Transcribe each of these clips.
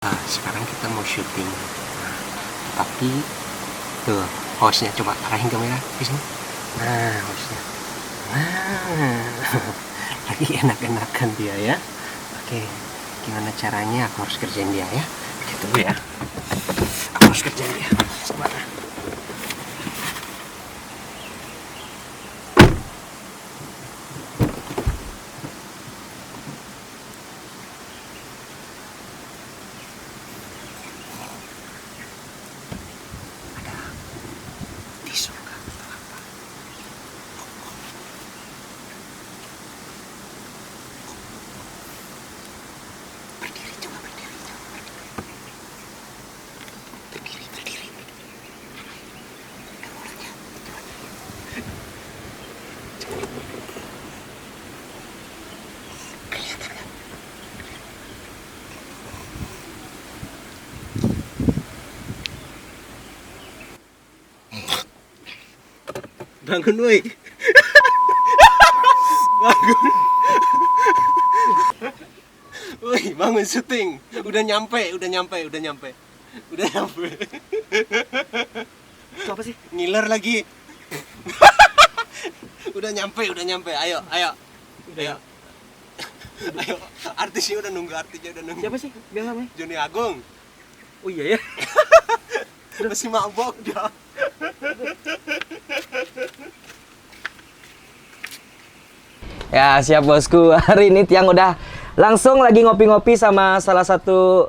Nah, sekarang kita mau syuting. Nah, tapi tuh hostnya coba arahin kamera ke sini. Nah, hostnya. Nah, lagi enak-enakan dia ya. Oke, gimana caranya? Aku harus kerjain dia ya. Oke, tunggu ya. Aku harus kerjain dia. Sebentar. Di surga atau apa? Berdiri, coba berdiri, coba berdiri. Berdiri, berdiri. Kamu lihat, coba. Kelihatan kan? Bangun, woi. Bangun. Woi, bangun syuting. Udah nyampe. Udah nyampe. Itu apa sih? Ngiler lagi. Udah nyampe. Ayo. Ayo. Ayo. Artisnya udah nunggu. Siapa sih? Bilang namanya? Joni Agung. Oh iya ya. Masih mabok dia. Ya siap bosku. Hari ini Tiang udah langsung lagi ngopi-ngopi sama salah satu.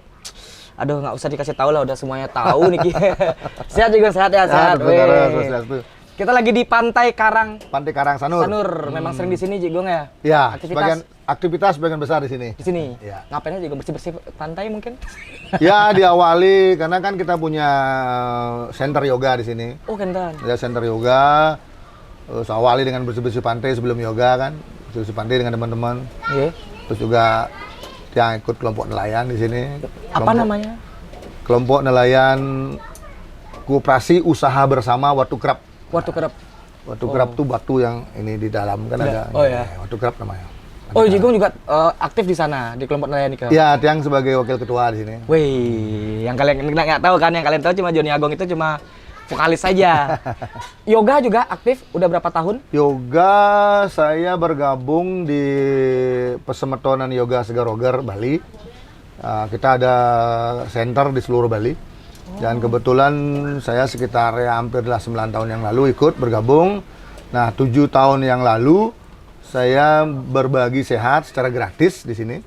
Aduh nggak usah dikasih tahu lah, udah semuanya tahu nih. Sehat juga, sehat ya, sehat. Weh. Kita lagi di Pantai Karang. Pantai Karang Sanur. Memang sering di sini Jigong ya? Ya, Aktivitas sebagian besar di sini. di sini. Ya. Ngapain aja juga bersih-bersih pantai mungkin? Ya, diawali karena kan kita punya center yoga di sini. Oh, kentan. Ya, center yoga. Terus awali dengan bersih-bersih pantai sebelum yoga kan. Bersih-bersih pantai dengan teman-teman. Iya. Terus juga yang ikut kelompok nelayan di sini. Apa namanya? Kelompok nelayan Koperasi Usaha Bersama Watu Krab. Watu Kerap. Watu Krab tuh batu yang ini di dalam kan ada. Oh ya. Watu Krab namanya. Oh, Jigong juga aktif di sana di kelompok nelayan ikan. Ya, Tiang sebagai wakil ketua di sini. Wih, yang kalian nggak tahu kan, yang kalian tahu cuma Joni Agung itu cuma vokalis saja. Yoga juga aktif, udah berapa tahun? Yoga saya bergabung di Pesemetonan Yoga Segaroger Bali. Kita ada center di seluruh Bali. Dan kebetulan saya sekitar ya hampir 9 tahun yang lalu ikut bergabung. Nah, 7 tahun yang lalu saya berbagi sehat secara gratis di sini.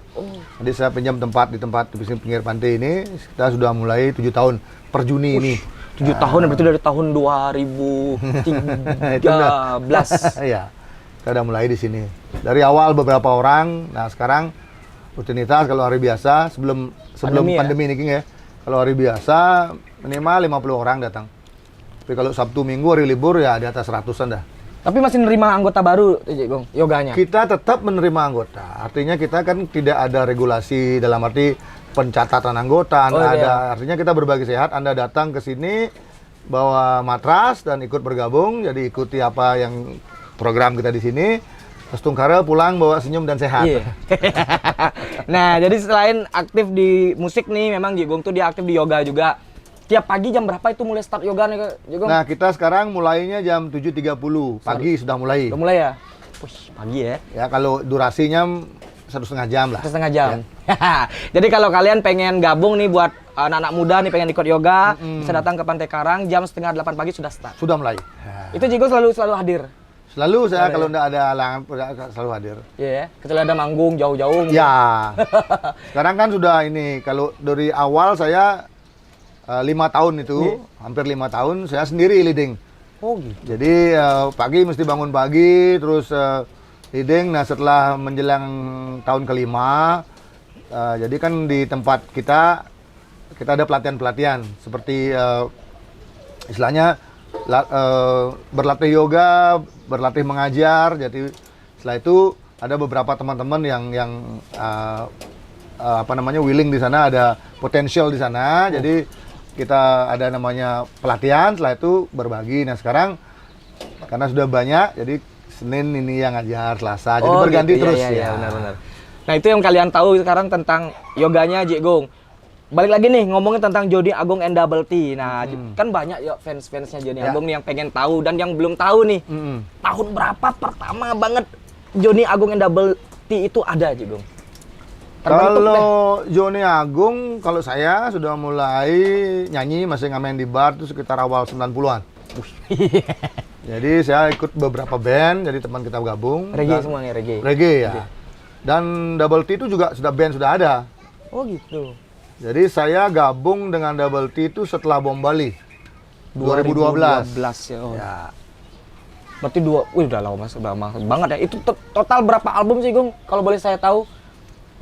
Jadi saya pinjam tempat di sini pinggir pantai ini. Kita sudah mulai 7 tahun per Juni ini. 7 tahun, berarti dari tahun 2013. Iya, kita udah mulai di sini. Dari awal beberapa orang, nah sekarang rutinitas kalau hari biasa sebelum pandemi ini King ya. Kalau hari biasa minimal 50 orang datang. Tapi kalau Sabtu Minggu hari libur ya di atas 100-an dah. Tapi masih nerima anggota baru, Jigong, yoganya? Kita tetap menerima anggota. Artinya kita kan tidak ada regulasi dalam arti pencatatan anggota. Artinya kita berbagi sehat. Anda datang ke sini bawa matras dan ikut bergabung. Jadi ikuti apa yang program kita di sini. Terus tungkara pulang bawa senyum dan sehat. Iya. Nah, jadi selain aktif di musik nih, memang Jigong tuh dia aktif di yoga juga. Tiap pagi jam berapa itu mulai start yoga nih, Jigong? Nah, kita sekarang mulainya jam 7.30 pagi sudah mulai. Udah mulai ya? Wih, pagi ya? Ya, kalau durasinya 1,5 jam lah. 1,5 jam. Jadi kalau kalian pengen gabung nih buat anak-anak muda nih pengen ikut yoga, bisa datang ke Pantai Karang jam 7:30 pagi sudah start. Sudah mulai. Itu Jigong selalu hadir. Selalu saya kalau tidak ada halangan selalu hadir. Iya ya. Kecuali ada manggung jauh-jauh. Ya. Sekarang kan sudah ini kalau dari awal saya 5 tahun itu, hampir 5 tahun saya sendiri leading. Oh gitu. Jadi pagi mesti bangun pagi, terus leading. Nah setelah menjelang tahun kelima, jadi kan di tempat kita ada pelatihan-pelatihan seperti istilahnya berlatih yoga, berlatih mengajar. Jadi setelah itu ada beberapa teman-teman yang willing di sana, ada potensial di sana. Jadi kita ada namanya pelatihan, setelah itu berbagi. Nah sekarang karena sudah banyak, jadi Senin ini yang ngajar, Selasa, jadi berganti gitu. terus ya. Benar-benar. Nah itu yang kalian tahu sekarang tentang yoganya Jigong. balik lagi nih ngomongin tentang Joni Agung and Double T. Nah, kan banyak ya fans-fansnya Joni Agung nih yang pengen tahu dan yang belum tahu nih. Tahun berapa pertama banget Joni Agung and Double T itu ada, Jigong? Kalau Joni Agung, kalau saya sudah mulai nyanyi masih ngamen di bar itu sekitar awal 90-an. Jadi saya ikut beberapa band, jadi teman kita gabung. Reggae semuanya, reggae. Reggae ya. Dan Double T itu juga sudah band sudah ada. Oh gitu. Jadi saya gabung dengan Double T itu setelah Bom Bali 2012 ya. Oh. ya. Berarti udah lama banget ya. Itu total berapa album sih, Gung? Kalau boleh saya tahu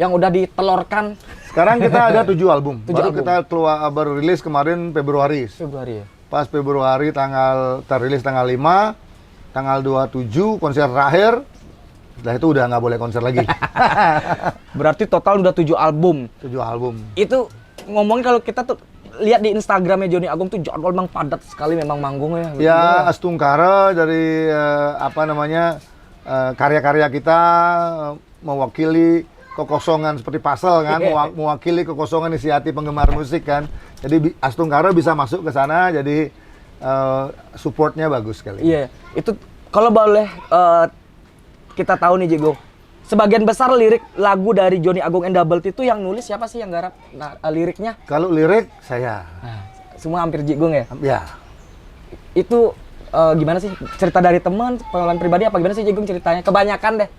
yang udah ditelorkan. Sekarang kita ada 7 album. 7 Baru album. kita baru rilis kemarin Februari. Februari ya. Pas Februari terilis tanggal 5, tanggal 27 konser terakhir. Setelah itu udah nggak boleh konser lagi. Berarti total udah 7 album. 7 album. Itu ngomongin kalau kita tuh lihat di Instagramnya Joni Agung tuh jadwal memang padat sekali memang manggungnya. Ya, Astungkara dari karya-karya kita mewakili kekosongan seperti puzzle kan, mewakili kekosongan isi hati penggemar musik kan. Jadi Astungkara bisa masuk ke sana, jadi supportnya bagus sekali. Iya, itu kalau boleh kita tahu nih Jigo, sebagian besar lirik lagu dari Joni Agung and Double T itu yang nulis siapa sih yang garap liriknya? Kalau lirik saya. Nah, semua hampir Jigong ya? Ya. Itu gimana sih cerita dari teman, pengalaman pribadi apa gimana sih Jigong ceritanya? Kebanyakan deh.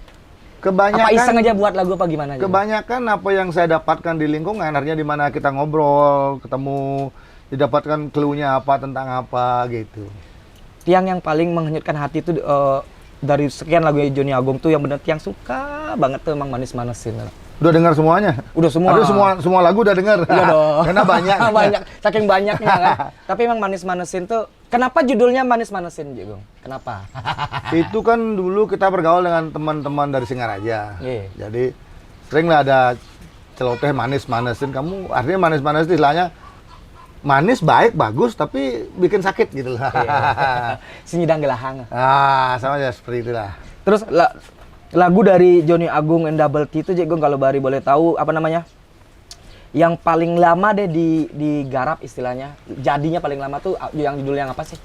Kebanyakan apa iseng aja buat lagu apa gimana? Kebanyakan apa yang saya dapatkan di lingkungan, artinya di mana kita ngobrol, ketemu, didapatkan clue-nya apa tentang apa gitu. Tiang yang paling menghanyutkan hati itu dari sekian lagu Joni Agung tuh yang bener Tiang suka banget tuh emang manis-manesin. Udah dengar semuanya? Udah semua. Aduh, semua lagu udah dengar. Iya dong. Karena banyak. Banyak, saking banyaknya kan. Tapi emang manis-manesin tuh, kenapa judulnya manis-manesin, Jigong? Kenapa? Itu kan dulu kita bergaul dengan teman-teman dari Singaraja. Iya. Jadi seringlah ada celoteh manis-manesin. Kamu artinya manis-manis istilahnya manis, baik, bagus, tapi bikin sakit gitu lah. Iya. Senyidang gelahang. Sama aja seperti itulah. Terus lagu dari Joni Agung and Double T itu Jigong kalau Bari boleh tahu apa namanya? Yang paling lama deh digarap istilahnya. Jadinya paling lama tuh yang judulnya yang apa sih?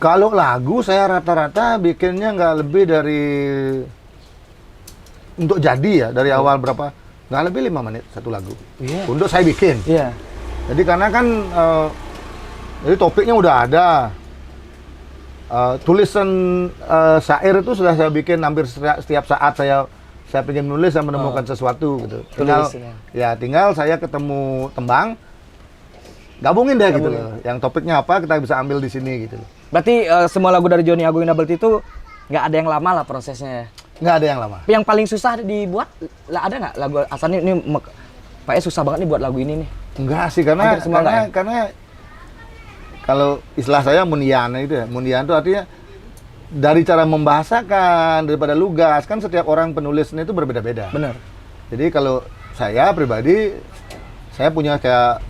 Kalau lagu saya rata-rata bikinnya nggak lebih dari untuk jadi ya dari awal berapa? Nggak lebih 5 menit satu lagu. Iya. Untuk saya bikin. Iya. Jadi karena kan jadi topiknya udah ada. Tulisan syair itu sudah saya bikin hampir setiap saat saya pengen nulis dan menemukan sesuatu gitu. Tinggal saya ketemu tembang, gabungin deh gitu loh. Yang topiknya apa kita bisa ambil di sini gitu loh. Berarti semua lagu dari Joni Agung and Double T itu nggak ada yang lama lah prosesnya. Nggak ada yang lama. Yang paling susah dibuat ada nggak lagu asalnya ini Pak susah banget nih buat lagu ini nih. Enggak sih karena kalau istilah saya munian itu ya. Munian itu artinya dari cara membahasakan daripada lugas kan setiap orang penulisnya itu berbeda-beda. Benar. Jadi kalau saya pribadi saya punya kayak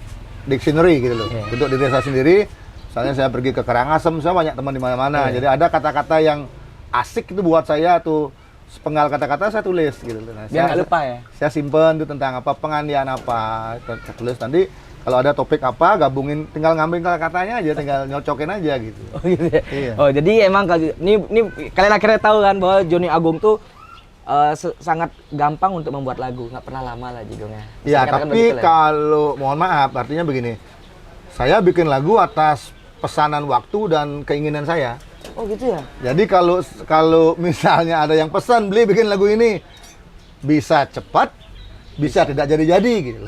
dictionary gitu loh. Untuk diri saya sendiri, misalnya saya pergi ke Karangasem, saya banyak teman di mana-mana. Jadi ada kata-kata yang asik itu buat saya tuh sepenggal kata-kata saya tulis gitu loh. Nah, biar nggak lupa ya. Saya simpen tuh tentang apa pengandian apa, saya tulis nanti kalau ada topik apa gabungin tinggal ngambil kata-katanya aja, tinggal nyocokin aja gitu. Oh gitu ya. Iya. Oh jadi emang ini kalian akhirnya tahu kan bahwa Joni Agung tuh sangat gampang untuk membuat lagu, nggak pernah lama lah Jigongnya. Iya, tapi kalau mohon maaf artinya begini. Saya bikin lagu atas pesanan waktu dan keinginan saya. Oh gitu ya. Jadi kalau misalnya ada yang pesan beli bikin lagu ini bisa cepat, bisa tidak jadi-jadi gitu.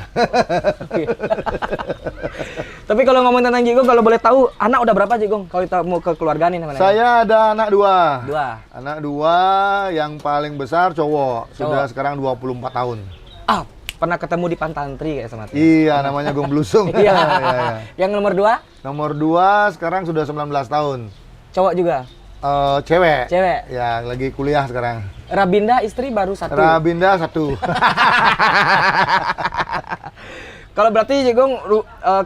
Tapi kalau ngomong tentang Jigong, kalau boleh tahu anak udah berapa Jigong? Kalau kita mau ke keluarga nih namanya. Saya ada anak 2. 2. Anak 2 yang paling besar cowok. Sudah sekarang 24 tahun. Pernah ketemu di Pantantri kayak sama Tia. Iya, namanya Gong Blusung. Iya. Yang nomor 2? Nomor 2 sekarang sudah 19 tahun. Cowok juga? Cewek. Cewek? Ya, lagi kuliah sekarang. Rabinda istri baru 1? Rabinda 1. Kalau berarti Jigong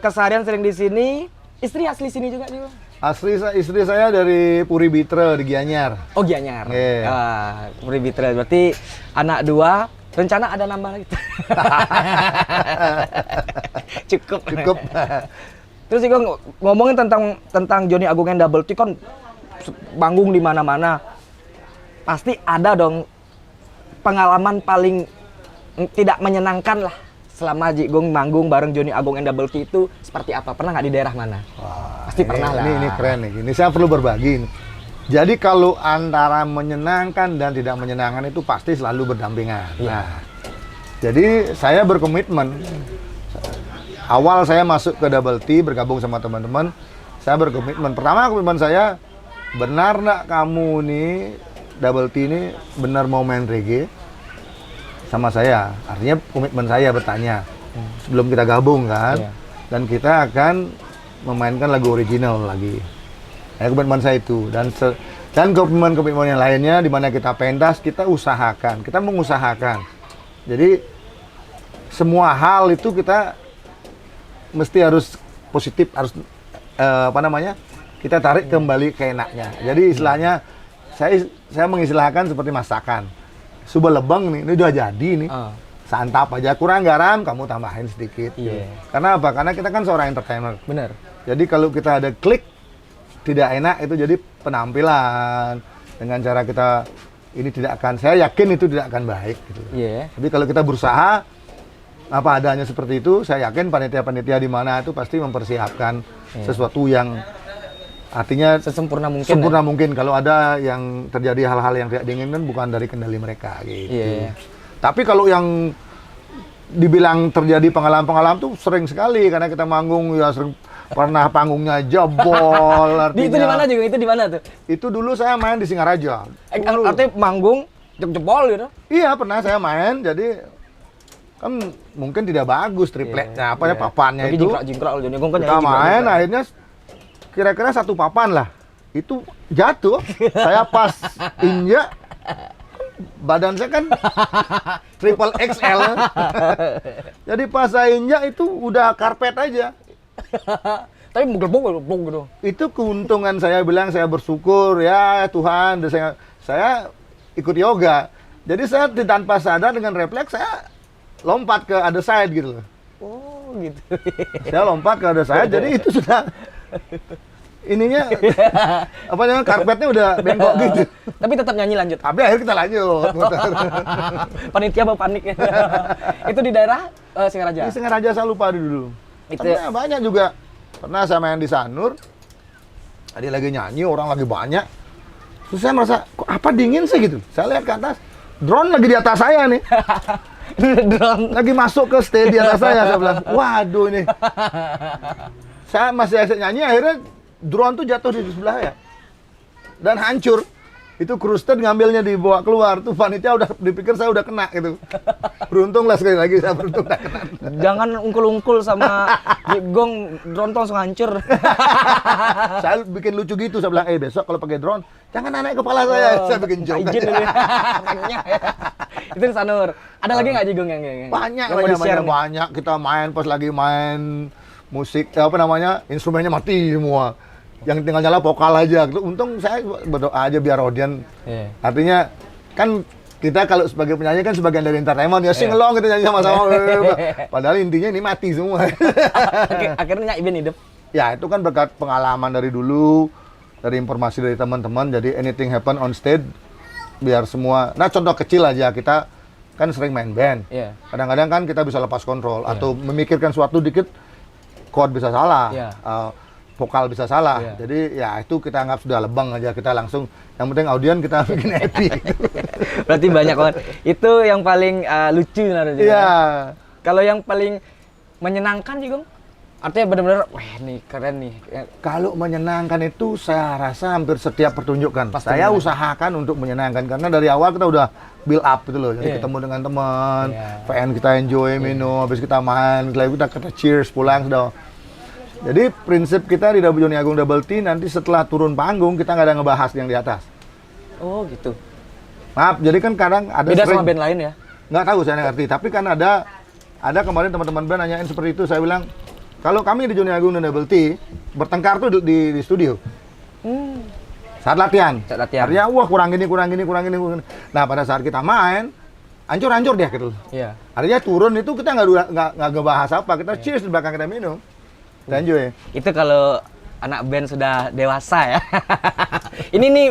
keseharian sering di sini, istri asli sini juga Jigong? Istri saya dari Puri Bitra di Gianyar. Oh Gianyar. Yeah. Puri Bitra. Berarti anak 2 Rencana ada nambah lagi. Cukup. Cukup. Terus juga ngomongin tentang Johnny Agung and Double T kan manggung di mana-mana. Pasti ada dong pengalaman paling tidak menyenangkan lah selama Jigong manggung bareng Johnny Agung and Double T itu seperti apa? Pernah nggak di daerah mana? Wah, pasti pernah lah. Ini keren nih. Ini saya perlu berbagi. Jadi kalau antara menyenangkan dan tidak menyenangkan itu pasti selalu berdampingan. Iya. Nah, jadi saya berkomitmen. Awal saya masuk ke Double T bergabung sama teman-teman, saya berkomitmen. Pertama komitmen saya, benar nggak kamu nih Double T ini benar mau main reggae sama saya? Artinya komitmen saya bertanya sebelum kita gabung kan, Iya. dan kita akan memainkan lagu original lagi. Komitmen saya itu dan komitmen yang lainnya di mana kita pentas, kita usahakan, kita mengusahakan. Jadi semua hal itu kita mesti harus positif, harus kita tarik kembali ke enaknya. Jadi istilahnya saya mengistilahkan seperti masakan. Sudah lebeng nih, ini udah jadi nih. Santap aja, kurang garam kamu tambahin sedikit. Iya. Karena apa? Karena kita kan seorang entertainer. Bener. Jadi kalau kita ada klik tidak enak itu jadi penampilan dengan cara kita ini tidak akan, saya yakin itu tidak akan baik gitu. Iya. Tapi kalau kita berusaha apa adanya seperti itu, saya yakin panitia-panitia di mana itu pasti mempersiapkan sesuatu yang artinya Sesempurna mungkin. sempurna mungkin. Kalau ada yang terjadi hal-hal yang tidak diinginkan bukan dari kendali mereka gitu. Iya. Tapi kalau yang dibilang terjadi pengalaman-pengalaman tuh sering sekali karena kita manggung ya sering pernah panggungnya jebol artinya. Itu di mana juga? Itu di mana tuh? Itu dulu saya main di Singaraja. Artinya manggung jebol gitu. Iya, pernah saya main jadi kan mungkin tidak bagus tripletnya apa ya papannya lagi itu. jingkrak Johnny Agung kan Kita main akhirnya kira-kira satu papan lah. Itu jatuh. Saya pas injak badan saya kan triple XL. Jadi pas saya injak itu udah karpet aja. Tapi gelembung gitu. Itu keuntungan saya bilang saya bersyukur ya Tuhan saya ikut yoga. Jadi saya tanpa sadar dengan refleks saya lompat ke other side gitu loh. Oh, gitu. Saya lompat ke other side jadi itu sudah ininya apa namanya karpetnya udah bengkok gitu. Tapi tetap nyanyi lanjut. Tapi akhirnya kita lanjut. Panitia mau panik. Itu di daerah Singaraja. Di Singaraja saya lupa dulu. Itu Karena banyak juga. Pernah saya main di Sanur. Tadi lagi nyanyi, orang lagi banyak. Terus saya merasa, kok apa dingin sih gitu. Saya lihat ke atas, drone lagi di atas saya nih. drone Lagi masuk ke stage di atas saya. Saya bilang, waduh ini. Saya masih asik nyanyi, akhirnya drone tuh jatuh di sebelah saya. Dan hancur. Itu Krusten ngambilnya dibawa keluar. Tuh panitia udah dipikir saya udah kena gitu. Beruntung lah sekali lagi saya beruntung udah kena. Jangan ungkul-ungkul sama Jigong, drone langsung hancur. Saya bikin lucu gitu, saya bilang, besok kalau pakai drone, jangan naik kepala saya. Saya bikin joke. Izin dulu. Itu di Sanur. Ada lagi nggak Jigong yang Banyak, yang mau di-share nih? banyak. Kita main pas lagi main musik, apa namanya, instrumennya mati semua. Yang tinggal nyala vokal aja. Untung saya berdoa aja biar audiens. Iya. Artinya kan kita kalau sebagai penyanyi kan sebagian dari entertainment ya sing along gitu nyanyi sama-sama. Padahal intinya ini mati semua. Akhirnya Ibin hidup. Ya itu kan berkat pengalaman dari dulu, dari informasi dari teman-teman. Jadi anything happen on stage biar semua. Nah contoh kecil aja kita kan sering main band. Iya. Kadang-kadang kan kita bisa lepas kontrol atau memikirkan suatu dikit chord bisa salah. Iya. Vokal bisa salah, Iya. jadi ya itu kita anggap sudah lebang aja, kita langsung yang penting audien kita bikin happy. Berarti banyak banget. Itu yang paling lucu menurut Iya. Kalau yang paling menyenangkan Jigong? Artinya benar-benar, wah nih keren nih. Kalau menyenangkan itu saya rasa hampir setiap pertunjukan. Pasti Saya menyenangkan. usahakan untuk menyenangkan karena dari awal kita udah build up gitu loh. Jadi Iya. ketemu dengan teman, Iya. fan kita enjoy minum, habis kita main, setelah kita cheers pulang sudah. Jadi prinsip kita di Johnny Agung Double T nanti setelah turun panggung kita nggak ada ngebahas yang di atas. Oh gitu. Maaf, jadi kan kadang ada Beda sering- sama band lain ya? nggak tahu saya nggak ngerti. Tapi kan ada kemarin teman-teman band nanyain seperti itu. Saya bilang kalau kami di Johnny Agung dan Double T bertengkar tuh di studio saat latihan. Saat latihan. Artinya wah kurang gini. Nah pada saat kita main hancur dia gitu. Iya. Artinya turun itu kita nggak ngebahas apa, kita cheers di belakang kita minum. Kita enjoy. Itu kalau anak band sudah dewasa ya. Ini nih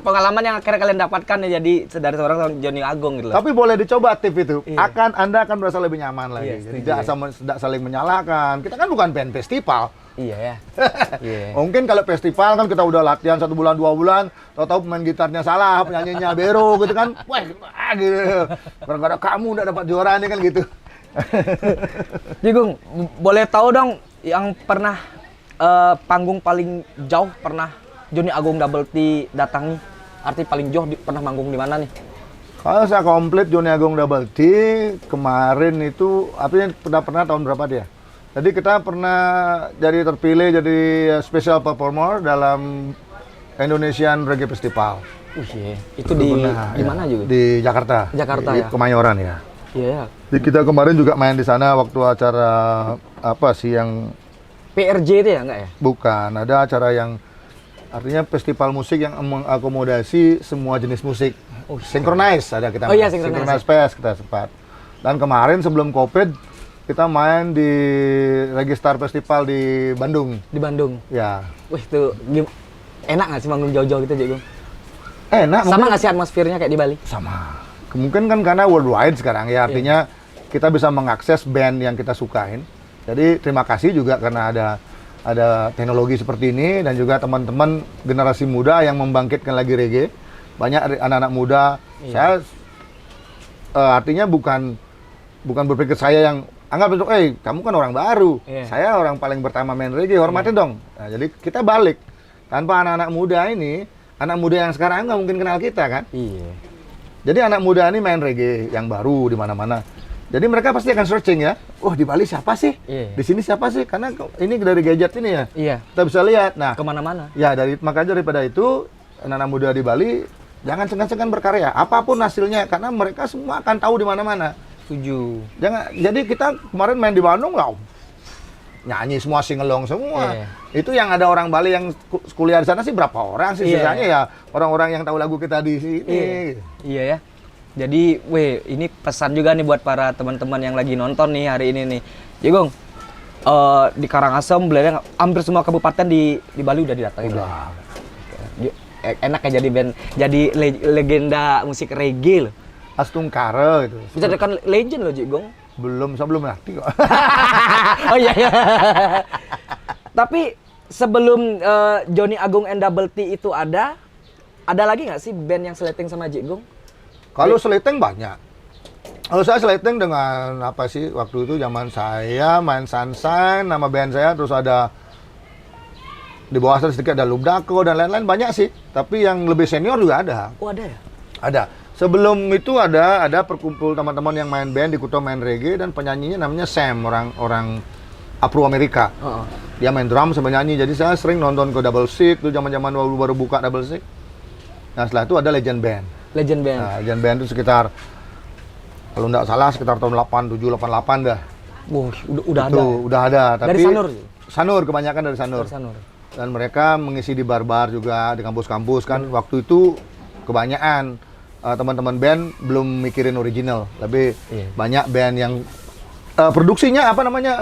pengalaman yang akhirnya kalian dapatkan ya, jadi dari seorang Johnny Agung gitu loh. Tapi boleh dicoba tip itu. Iya. Anda akan merasa lebih nyaman lagi. Iya, Jadi setuju, tidak saling menyalahkan. Kita kan bukan band festival. Iya ya. Iya. Mungkin kalau festival kan kita udah latihan 1 bulan 2 bulan, tahu-tahu pemain gitarnya salah, penyanyinya bero gitu kan. Wah, gitu. Gara-gara kamu udah dapat juara nih kan gitu. Jigung, boleh tahu dong yang pernah panggung paling jauh pernah Johnny Agung Double T datangi? Arti paling jauh pernah manggung di mana nih? Kalau saya komplit Johnny Agung Double T kemarin itu, artinya pernah tahun berapa dia? Jadi kita pernah jadi terpilih jadi special performer dalam Indonesian Reggae Festival. Iya. Itu di Pernah, mana juga? Di Jakarta. Jakarta di ya? Kemayoran ya. Iya. Jadi kita kemarin juga main di sana waktu acara apa sih yang PRJ itu ya enggak ya? bukan, ada acara yang artinya festival musik yang mengakomodasi semua jenis musik. Synchronize ada kita. Oh iya, main. Synchronize. Fest kita sempat. Dan kemarin sebelum Covid kita main di Registar Festival di Bandung. Di Bandung. Ya. Wih, itu enak nggak sih manggung jauh-jauh gitu, Jigung? Enak. Sama nggak sih atmosfernya kayak di Bali? Sama. Mungkin kan karena worldwide sekarang ya, artinya kita bisa mengakses band yang kita sukain. Jadi terima kasih juga karena ada teknologi seperti ini dan juga teman-teman generasi muda yang membangkitkan lagi reggae. Banyak anak-anak muda. Saya artinya bukan berpikir saya yang anggap itu, kamu kan orang baru. Saya orang paling pertama main reggae, hormatin dong. Nah, jadi kita balik. Tanpa anak-anak muda ini, anak muda yang sekarang nggak mungkin kenal kita kan? Iya. Jadi anak muda ini main reggae yang baru di mana-mana. Jadi mereka pasti akan searching ya. Oh, di Bali siapa sih? Iya. Di sini siapa sih? Karena ini dari gadget ini ya. Iya. Kita bisa lihat. Nah, Kemana-mana. ya makanya daripada itu anak-anak muda di Bali jangan segan-segan berkarya. Apapun hasilnya karena mereka semua akan tahu di mana-mana. Setuju. Jadi kita kemarin main di Bandung lah. Nyanyi semua singelong semua. Iya. Itu yang ada orang Bali yang kuliah di sana sih berapa orang sih? Iya. Sisanya ya orang-orang yang tahu lagu kita di sini. Iya ya. Jadi, ini pesan juga nih buat para teman-teman yang lagi nonton nih hari ini nih. Jigung, di Karangasem, Belerang, hampir semua kabupaten di Bali udah didatangi. Udah. Enak ya jadi band, jadi legenda musik reggae loh. Astungkara gitu. Bisa dekan legend loh, Jigung. Sebelum mati kok. Oh iya. Tapi sebelum Johnny Agung and Double T itu ada lagi nggak sih band yang seleting sama Jigung? Kalau seleting banyak. Kalau saya seleting dengan apa sih waktu itu zaman saya main Sunshine, nama band saya, terus ada di bawah saya sedikit ada Lubdako dan lain-lain banyak sih. Tapi yang lebih senior juga ada. Oh ada ya? Ada. Sebelum itu ada perkumpul teman-teman yang main band di Kuto main reggae dan penyanyinya namanya Sam, orang Afro Amerika. Dia main drum sama nyanyi. Jadi saya sering nonton ke Double Six itu zaman-zaman baru buka Double Six. Nah, setelah itu ada Legend Band. Legend Band. Nah, Legend Band itu sekitar kalau nggak salah sekitar tahun 87 88 dah. Wah, udah Itu ada. udah ada, tapi Dari Sanur. Sanur kebanyakan dari Sanur. Dari Sanur. Dan mereka mengisi di bar-bar juga di kampus-kampus kan. Waktu itu kebanyakan teman-teman band belum mikirin original, lebih banyak band yang produksinya apa namanya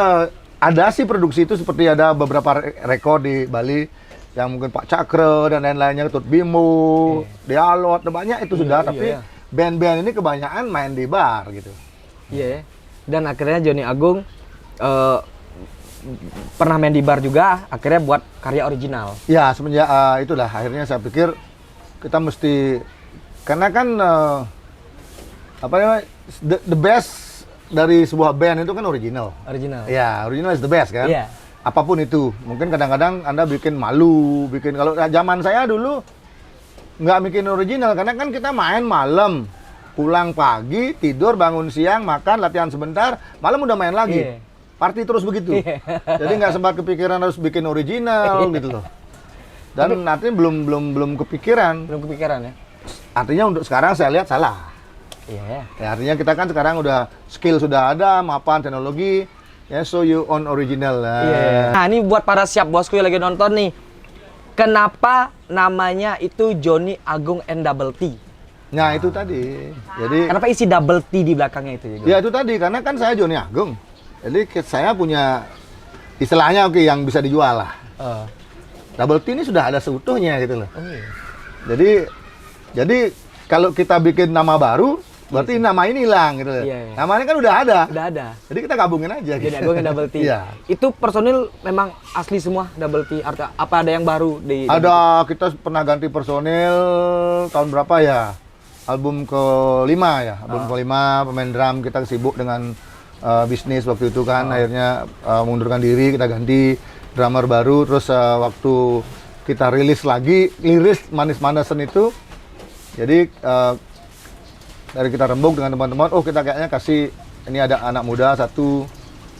ada sih produksi itu seperti ada beberapa rekor di Bali yang mungkin Pak Cakra dan lain-lainnya, Tut Bimo, Dialog, banyak itu sudah, tapi band-band ini kebanyakan main di bar gitu. Iya. Dan akhirnya Johnny Agung pernah main di bar juga, akhirnya buat karya original. Ya, semenjak itulah akhirnya saya pikir kita mesti, karena kan apa namanya, the best dari sebuah band itu kan original. Original. Ya, original is the best kan. Iya. Apapun itu, mungkin kadang-kadang Anda bikin malu, kalau zaman saya dulu nggak bikin original karena kan kita main malam, pulang pagi, tidur, bangun siang, makan, latihan sebentar, malam udah main lagi. Party terus begitu. Jadi nggak sempat kepikiran harus bikin original gitu loh. Dan artinya belum kepikiran. Belum kepikiran ya. Artinya untuk sekarang saya lihat salah. Iya. Ya, artinya kita kan sekarang udah skill sudah ada, mapan teknologi, ya so you on original lah. Iya. Nah, ini buat para siap bosku yang lagi nonton nih. Kenapa namanya itu Johnny Agung and Double T? Nah itu tadi. Jadi Kenapa isi double T di belakangnya itu Jigong? ya itu tadi karena kan saya Joni Agung. Jadi saya punya istilahnya oke yang bisa dijual lah. Oh. Double T ini sudah ada seutuhnya gitu loh. Oh, iya. Jadi kalau kita bikin nama baru, berarti nama ini hilang gitu loh. Iya, iya. Namanya kan udah ada. Udah ada. Jadi kita gabungin aja. Joni Agung yang double T. Iya. Itu personil memang asli semua double T. Apa ada yang baru di? Ada kita pernah ganti personil tahun berapa ya? Album kelima ya. Album kelima pemain drum kita sibuk dengan bisnis waktu itu kan. Akhirnya mengundurkan diri, kita ganti drummer baru. Terus waktu kita rilis lagi, liris manis-manasan itu. Jadi dari kita rembuk dengan teman-teman, oh kita kayaknya kasih, ini ada anak muda satu,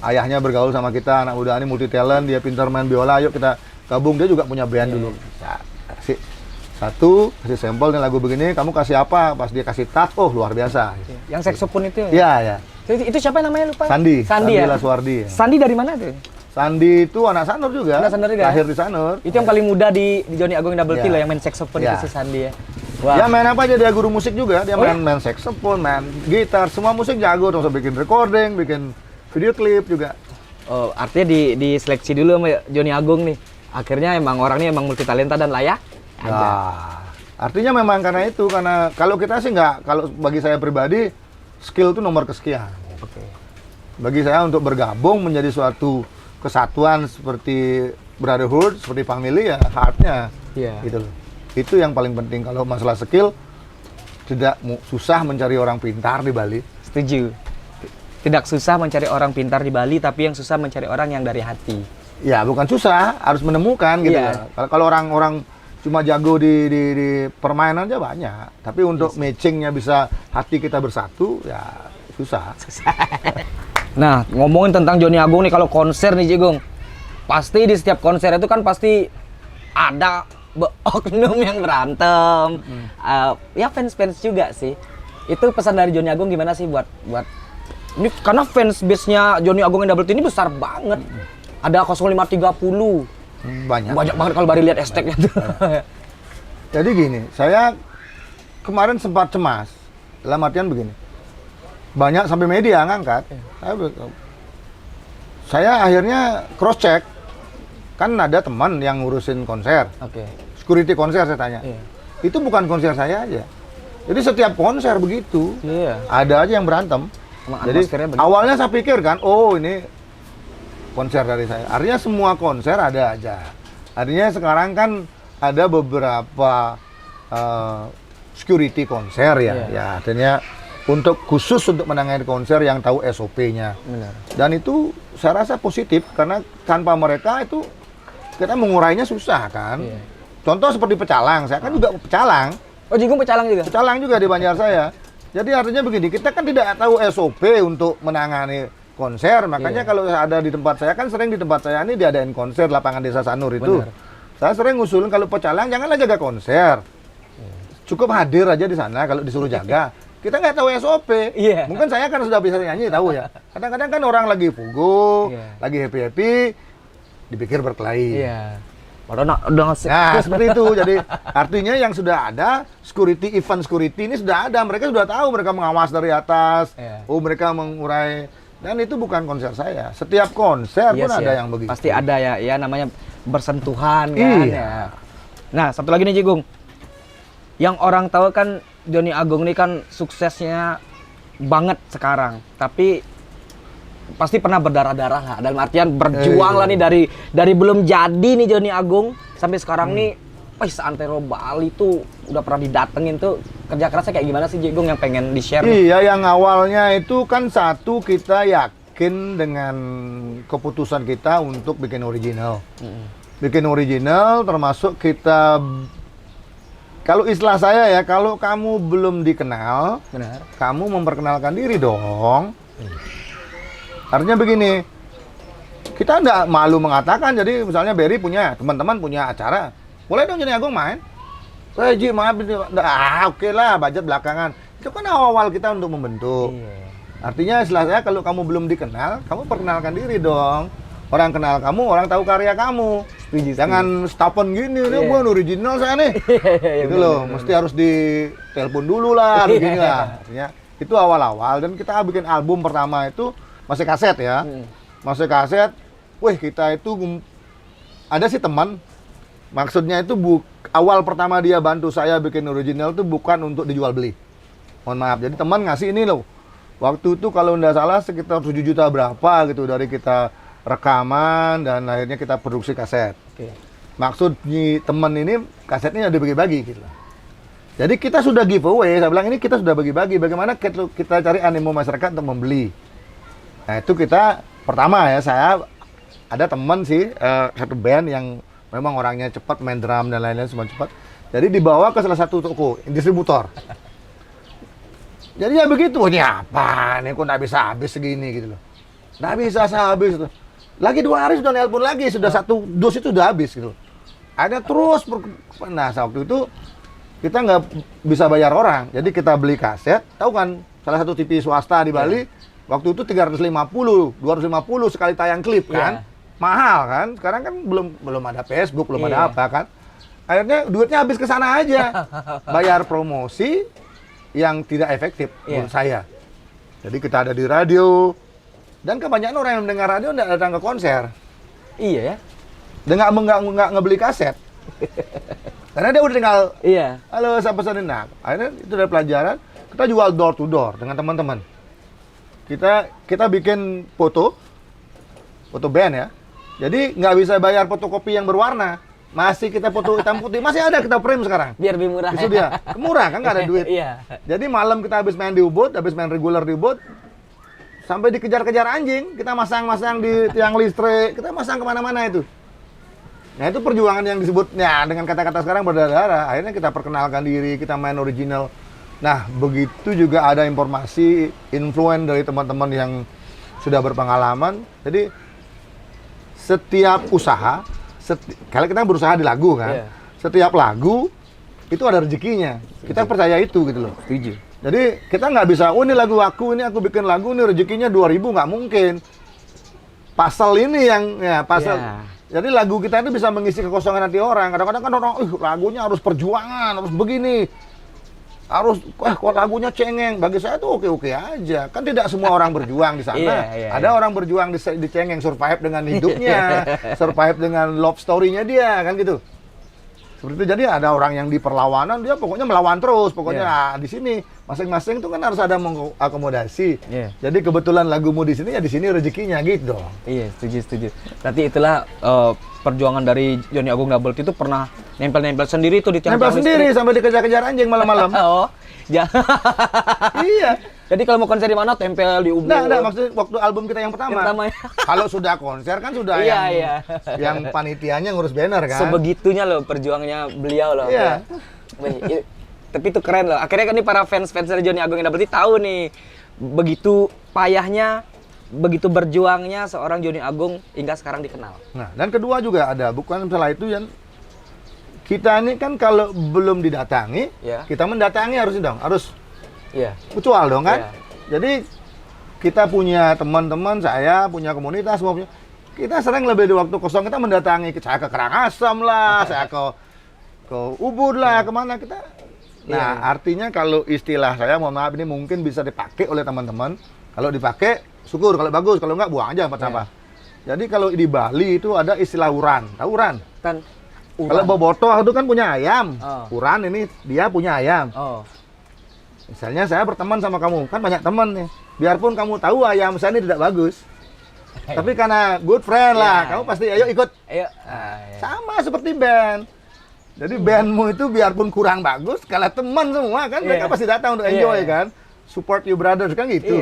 ayahnya bergaul sama kita, anak muda ini multi talent, dia pintar main biola, yuk kita gabung, dia juga punya band dulu. Ya, kasih satu, kasih sampel nih lagu begini, kamu kasih apa? Pas dia kasih touch, oh luar biasa. Yang saxophone itu? Iya, ya. Itu siapa namanya lupa? Sandi ya? Laswardi. Ya. Sandi dari mana tuh? Sandi itu anak Sanur juga. Anak Sanur juga? Lahir di Sanur. Itu yang paling muda di Joni Agung double T Ya. lah, yang main saxophone Ya. itu si Sandi ya. Dia main apa aja, dia guru musik juga. Dia Oh, ya? main saxophone, main gitar, semua musik jago. Terus bikin recording, bikin video klip juga. Oh, artinya diseleksi dulu sama Joni Agung nih. Akhirnya emang orangnya emang multi talenta dan layak aja. Nah, artinya memang karena itu, karena kalau kita sih nggak, kalau bagi saya pribadi, skill itu nomor kesekian. Oke. Bagi saya untuk bergabung menjadi suatu kesatuan seperti brotherhood, seperti family ya heartnya. Iya. Gitu loh. Itu yang paling penting. Kalau masalah skill, tidak susah mencari orang pintar di Bali. Setuju. Tidak susah mencari orang pintar di Bali, tapi yang susah mencari orang yang dari hati. Ya bukan susah, harus menemukan gitu. Iya. Kalau orang-orang cuma jago di permainan aja banyak, tapi untuk matchingnya bisa hati kita bersatu ya susah. Nah, ngomongin tentang Joni Agung nih, kalau konser nih Jigong, pasti di setiap konser itu kan pasti ada oknum yang berantem. Ya fans-fans juga sih. Itu pesan dari Joni Agung gimana sih buat ini, karena fans base-nya Joni Agung yang double T ini besar banget. Ada 0530. Banyak. Banyak banget kalau baru lihat hashtag-nya tuh. Jadi gini, saya kemarin sempat cemas. Dalam artian begini, banyak sampai media ngangkat. Saya akhirnya cross check. Kan ada teman yang ngurusin konser, Oke. security konser saya tanya. Iya. Itu bukan konser saya aja. Jadi setiap konser begitu, Iya. ada aja yang berantem. Emang Jadi atmosfernya begitu. awalnya saya pikir kan, oh ini konser dari saya. Artinya semua konser ada aja. Artinya sekarang kan ada beberapa security konser ya. Iya. Ya artinya untuk khusus untuk menangani konser yang tahu SOP-nya. Benar. Dan itu saya rasa positif karena tanpa mereka itu kita mengurainya susah kan. Iya. Contoh seperti pecalang, saya kan juga pecalang. Oh, Jigong pecalang juga? Pecalang juga di Banjar saya. Jadi artinya begini, kita kan tidak tahu SOP untuk menangani konser. Makanya Iya. kalau ada di tempat saya, kan sering di tempat saya ini diadain konser lapangan Desa Sanur itu. Benar. Saya sering ngusulin kalau pecalang janganlah jaga konser. Cukup hadir aja di sana kalau disuruh jaga. Kita nggak tahu SOP. Iya. Mungkin saya kan sudah bisa nyanyi tahu ya. Kadang-kadang kan orang lagi fugu, Iya. lagi happy-happy, dipikir berkelahi. Iya. Padahal udah Nah, seperti itu. Jadi artinya yang sudah ada event security ini sudah ada. Mereka sudah tahu, mereka mengawas dari atas. Iya. Oh, mereka mengurai. Dan itu bukan konser saya. Setiap konser Iya pun sih ada ya. yang begitu. Pasti ada ya namanya bersentuhan kan Iya. ya. Nah, satu lagi nih Jigung. Yang orang tahu kan Joni Agung ini kan suksesnya banget sekarang. Tapi pasti pernah berdarah-darah lah. Dalam artian berjuang lah nih dari belum jadi nih Joni Agung sampai sekarang nih. Seantero Bali tuh udah pernah didatengin tuh, kerja kerasnya kayak gimana sih Jigung yang pengen di-share? Iya, yang awalnya itu kan satu kita yakin dengan keputusan kita untuk bikin original. Bikin original termasuk kita, kalau istilah saya ya, kalau kamu belum dikenal, Benar. kamu memperkenalkan diri dong. Artinya begini, kita nggak malu mengatakan, jadi misalnya Berry punya, teman-teman punya acara, boleh dong Joni Agung main? Ji, maaf, oke lah, budget belakangan. Itu kan awal kita untuk membentuk. Iya. Artinya istilah saya, kalau kamu belum dikenal, kamu perkenalkan diri dong. Orang kenal kamu, orang tahu karya kamu. Setuju. Jangan stapen gini, Iya. bukan original saya nih. Gitu loh, mesti harus ditelepon dulu lah, begini lah. Ya, itu awal-awal dan kita bikin album pertama itu masih kaset ya. Masih kaset. Wih, kita itu ada sih teman. Maksudnya itu awal pertama dia bantu saya bikin original itu bukan untuk dijual beli. Mohon maaf. Jadi teman ngasih ini loh. Waktu itu kalau nggak salah sekitar 7 juta berapa gitu dari kita rekaman dan akhirnya kita produksi kaset. Oke. Maksud teman ini kasetnya udah bagi-bagi gitu. Jadi kita sudah giveaway, saya bilang ini kita sudah bagi-bagi. Bagaimana kita cari animo masyarakat untuk membeli. Nah itu kita pertama ya, saya ada teman sih satu band yang memang orangnya cepat main drum dan lain-lain semua cepat. Jadi dibawa ke salah satu toko distributor. Jadi ya begitu, ini apa? Ini kok nggak bisa habis segini gitu loh. Nggak bisa habis tuh. Lagi 2 hari sudah nelpon lagi, sudah 1 dos itu udah habis gitu. Ada terus, nah waktu itu kita nggak bisa bayar orang, jadi kita beli kaset, tahu kan salah satu TV swasta di Bali, waktu itu 250 sekali tayang klip kan, mahal kan, sekarang kan belum ada Facebook, belum ada apa kan, akhirnya duitnya habis ke sana aja, bayar promosi yang tidak efektif menurut saya. Jadi kita ada di radio. Dan kebanyakan orang yang mendengar radio nggak datang ke konser. Iya ya. Dan nggak ngebeli kaset. Karena dia udah tinggal, halo saya pesanin. Nah, akhirnya itu dari pelajaran, kita jual door to door dengan teman-teman. Kita bikin foto band ya. Jadi nggak bisa bayar fotokopi yang berwarna. Masih kita foto hitam putih, masih ada kita frame sekarang. Biar lebih murah. Itu dia, murah kan nggak ada duit. Iya. Jadi malam kita habis main di Ubud, habis main regular di Ubud, sampai dikejar-kejar anjing, kita masang-masang di tiang listrik, kita masang kemana-mana itu. Nah itu perjuangan yang disebutnya dengan kata-kata sekarang berdarah. Akhirnya kita perkenalkan diri, kita main original. Nah begitu juga ada informasi, influence dari teman-teman yang sudah berpengalaman. Jadi setiap usaha, kalau kita berusaha di lagu kan, setiap lagu itu ada rezekinya. Kita percaya itu gitu loh. Setuju. Jadi kita nggak bisa, oh ini lagu aku, ini aku bikin lagu, ini rezekinya 2.000, nggak mungkin. Pasal ini yang, pasal. Jadi lagu kita itu bisa mengisi kekosongan hati orang. Kadang-kadang kan orang, lagunya harus perjuangan, harus begini. Harus, kok lagunya cengeng. Bagi saya tuh oke-oke aja. Kan tidak semua orang berjuang di sana. Ada orang berjuang di cengeng, survive dengan hidupnya, survive dengan love story-nya dia, kan gitu. Seperti itu. Jadi ada orang yang di perlawanan, dia pokoknya melawan terus. Pokoknya di sini masing-masing itu kan harus ada mengakomodasi. Jadi kebetulan lagumu di sini, ya di sini rezekinya gitu. Iya, setuju. Berarti itulah perjuangan dari Johnny Agung Double T itu pernah nempel-nempel sendiri tuh di tiang nempel sendiri sampai dikejar-kejar anjing malam-malam. Iya. Jadi kalau mau konser di mana tempel di Ubud. Nah, maksudnya waktu album kita yang pertama. Ya. Kalau sudah konser kan sudah yang panitianya ngurus banner kan. Sebegitunya loh perjuangannya beliau loh. Iya. Tapi itu keren loh. Akhirnya kan nih para fans dari Johnny Agung Double T tahu nih begitu payahnya, begitu berjuangnya seorang Johnny Agung hingga sekarang dikenal. Nah, dan kedua juga ada, bukan salah itu yang kita ini kan kalau belum didatangi, kita mendatangi harus mutual dong kan. Jadi kita punya teman-teman, saya punya komunitas, semua punya. Kita sering lebih di waktu kosong kita mendatangi, saya ke Karangasem lah, saya ke Ubud lah, kemana kita. Nah, artinya kalau istilah saya, mohon maaf ini mungkin bisa dipakai oleh teman-teman. Kalau dipakai, syukur. Kalau bagus, kalau enggak buang aja tempat sampah. Jadi kalau di Bali itu ada istilah uran. Tahu uran? Kan kalau bobotoh itu kan punya ayam. Uran ini dia punya ayam. Misalnya saya berteman sama kamu, kan banyak teman nih. Biarpun kamu tahu ayam saya ini tidak bagus. Tapi karena good friend lah, kamu pasti ayo ikut. Sama seperti band. Jadi bandmu itu biarpun kurang bagus, kalau teman semua kan mereka pasti datang untuk enjoy kan. Support you brothers kan gitu.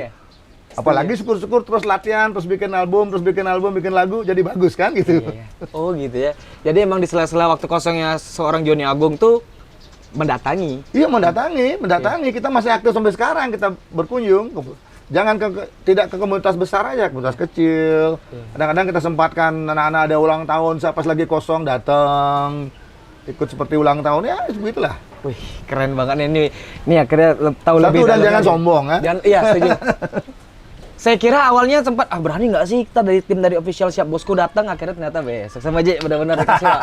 Apalagi syukur-syukur terus latihan, terus bikin album, bikin lagu, jadi bagus kan gitu. Oh gitu ya. Jadi emang di sela-sela waktu kosongnya seorang Johnny Agung tuh mendatangi. Iya mendatangi. Kita masih aktif sampai sekarang, kita berkunjung. Jangan tidak ke komunitas besar aja, komunitas kecil. Kadang-kadang kita sempatkan anak-anak ada ulang tahun, pas lagi kosong datang. Ikut seperti ulang tahun, ya begitulah. Wih, keren banget ini akhirnya tahu lebih dalam. Satu dan jangan sombong ya. Iya, setuju. Saya kira awalnya sempat berani nggak sih kita dari tim dari official Siap Bosku datang, akhirnya ternyata besok sama Ji benar-benar dikasih lah.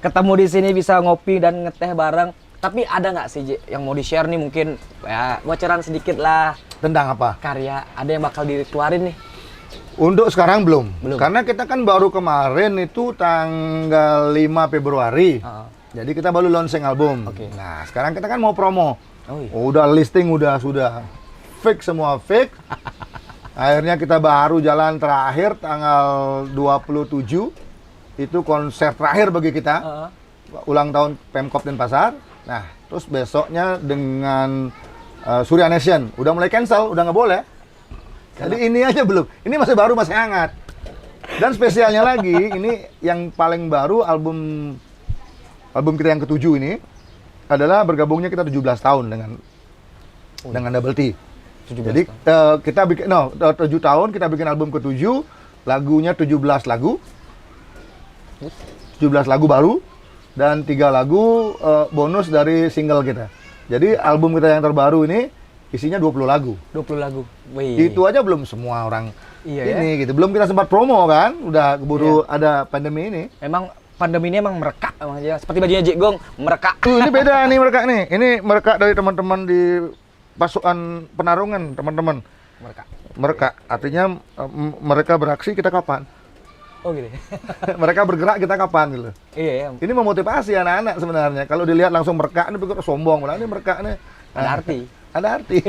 Ketemu di sini bisa ngopi dan ngeteh bareng. Tapi ada nggak sih Ji yang mau di-share nih mungkin ya bocoran sedikit lah Tentang apa? karya ada yang bakal dikeluarin nih? Untuk sekarang belum. Belum. Karena kita kan baru kemarin itu tanggal 5 Februari. Jadi kita baru launching album. Oke. Nah, sekarang kita kan mau promo. Oh iya. Udah listing sudah fix semua fix. Akhirnya kita baru jalan terakhir tanggal 27. Itu konser terakhir bagi kita. Ulang tahun Pemkop Denpasar. Nah, terus besoknya dengan Surya Nation udah mulai cancel, udah nggak boleh. Jadi ini aja belum. Ini masih baru, masih hangat. Dan spesialnya lagi, ini yang paling baru album kita yang ke-7 ini adalah bergabungnya kita 17 tahun dengan Double T. Jadi kita bikin 7 tahun kita bikin album ke-7, lagunya 17 lagu. 17 lagu baru dan 3 lagu bonus dari single kita. Jadi album kita yang terbaru ini isinya 20 lagu. 20 lagu. Wih. Itu aja belum semua orang Iya, ini gitu. Belum kita sempat promo kan, udah keburu ada pandemi ini. Emang pandemi ini emang merekak emang aja. Seperti bajunya Jigong, merekak. Ini beda nih merekak nih. Ini merekak dari teman-teman di pasukan penarungan, teman-teman. Merekak. Merekak artinya mereka beraksi kita kapan? Oh gitu. Mereka bergerak kita kapan gitu. Iya ya. Ini memotivasi anak-anak sebenarnya. Kalau dilihat langsung merekak ini pikir sombong, malah ini merekak nih. Ada arti. Ada arti.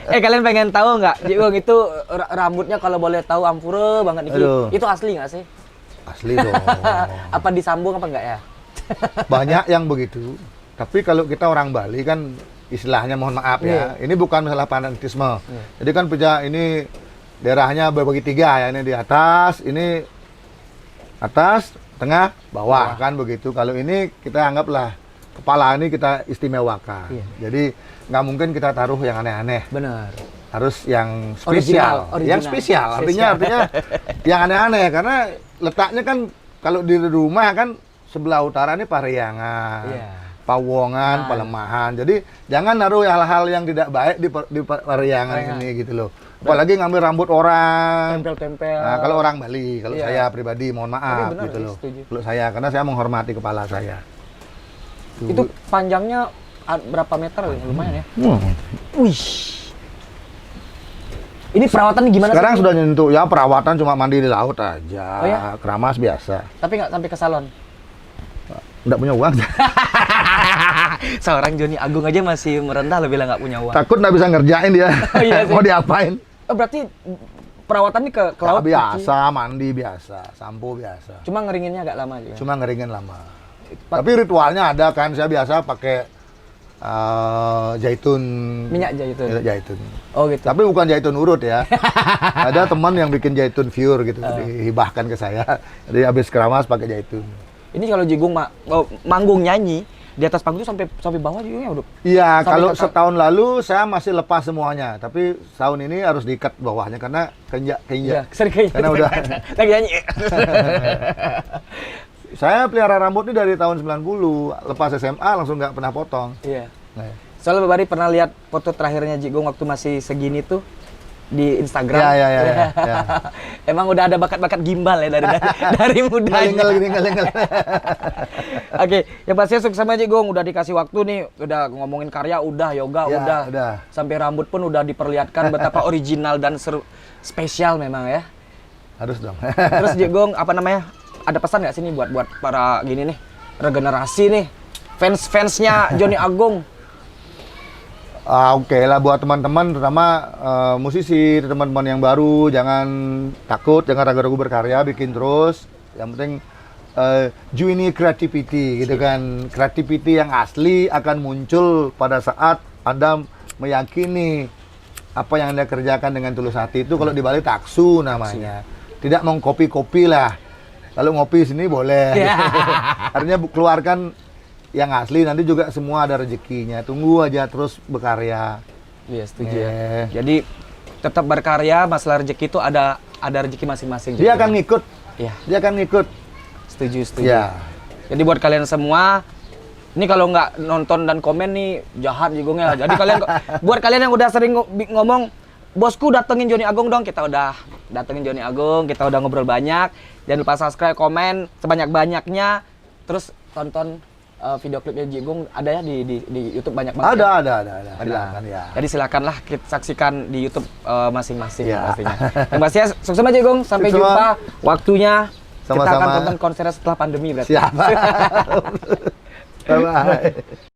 Kalian pengen tahu nggak, Jigong itu rambutnya kalau boleh tahu ampure banget nih. Aduh. Itu asli nggak sih? Asli dong. Apa disambung apa enggak ya? Banyak yang begitu. Tapi kalau kita orang Bali kan istilahnya mohon maaf ya. Ini bukan masalah fanatisme. Jadi kan ini daerahnya berbagi 3 ya. Ini di atas, tengah, bawah kan begitu. Kalau ini kita anggaplah kepala ini kita istimewakan. Jadi nggak mungkin kita taruh yang aneh-aneh. Benar. Harus yang spesial. Original. Yang spesial. Artinya yang aneh-aneh karena letaknya kan kalau di rumah kan sebelah utara ini Pariangan, Pawongan, Palemahan. Jadi jangan naruh hal-hal yang tidak baik di Pariangan ini gitu loh. Apalagi ngambil rambut orang. Tempel-tempel. Nah, kalau orang Bali, kalau saya pribadi mohon maaf benar, gitu loh. setuju. Kalau saya karena saya menghormati kepala saya. Itu panjangnya berapa meter ya? Lumayan ya. Wih. Ini perawatan gimana Sekarang sih? sudah nyentuh ya perawatan cuma mandi di laut aja. Oh ya? Keramas biasa. Tapi nggak sampai ke salon. Nggak punya uang. Seorang Joni Agung aja masih merendah lebih lah nggak punya uang. Takut nggak bisa ngerjain dia. Oh, iya sih. Mau diapain? Oh, berarti perawatan ini ke laut Biasa, mandi biasa, sampo biasa. Cuma ngeringinnya agak lama juga. Cuma ngeringin lama. Tapi ritualnya ada kan, saya biasa pakai zaitun. Minyak zaitun. Minyak zaitun. Oh gitu. Tapi bukan zaitun urut ya. Ada teman yang bikin zaitun pure gitu, dihibahkan ke saya. Jadi habis keramas pakai zaitun. Ini kalau Jigong manggung nyanyi di atas panggung itu sampai bawah juga udah. Iya, kalau setahun lalu saya masih lepas semuanya, tapi tahun ini harus diikat bawahnya karena keinjak. Iya, sering kayak Karena gitu. udah Lagi nyanyi. saya pelihara rambut ini dari tahun 90, lepas SMA langsung nggak pernah potong. Iya. Nah, Soalnya Bari pernah lihat foto terakhirnya Jigong waktu masih segini tuh di Instagram. Iya. Emang udah ada bakat-bakat gimbal ya dari mudanya. Ngelengel. Oke, yang pastinya sukses sama Jigong, udah dikasih waktu nih, udah ngomongin karya, udah yoga, Ya, udah. Sampai rambut pun udah diperlihatkan betapa original dan spesial memang ya. Harus dong. Terus Jigong apa namanya? Ada pesan nggak sih nih buat para gini nih, regenerasi nih, fans-fansnya Joni Agung? Oke lah buat teman-teman, terutama musisi, teman-teman yang baru, jangan takut, jangan ragu-ragu berkarya, bikin terus. Yang penting genuine creativity gitu kan. Creativity yang asli akan muncul pada saat Anda meyakini apa yang Anda kerjakan dengan tulus hati itu. Kalau di Bali taksu namanya. Tidak mengkopi-kopi lah. Kalau ngopi sini boleh. Artinya keluarkan yang asli, nanti juga semua ada rezekinya. Tunggu aja terus berkarya. Iya, setuju ya. Jadi tetap berkarya, masalah rezeki itu ada rezeki masing-masing. Dia akan ngikut. Iya. Dia akan ngikut. Setuju. Ya. Jadi buat kalian semua, ini kalau nggak nonton dan komen nih jahat Jigongnya. Jadi buat kalian yang udah sering ngomong bosku datengin Joni Agung dong. Kita udah datengin Joni Agung, kita udah ngobrol banyak. Jangan lupa subscribe, komen sebanyak-banyaknya. Terus tonton video klipnya Jigung ada ya di YouTube banyak banget. Ada. Silakan ya. Jadi silakanlah kita saksikan di YouTube masing-masing Ya. pastinya. Yang pastinya sukses aja Jigung. Sampai Sukses, jumpa waktunya. Kita akan Sama-sama. tonton konser setelah pandemi berarti. Siap. Bye-bye.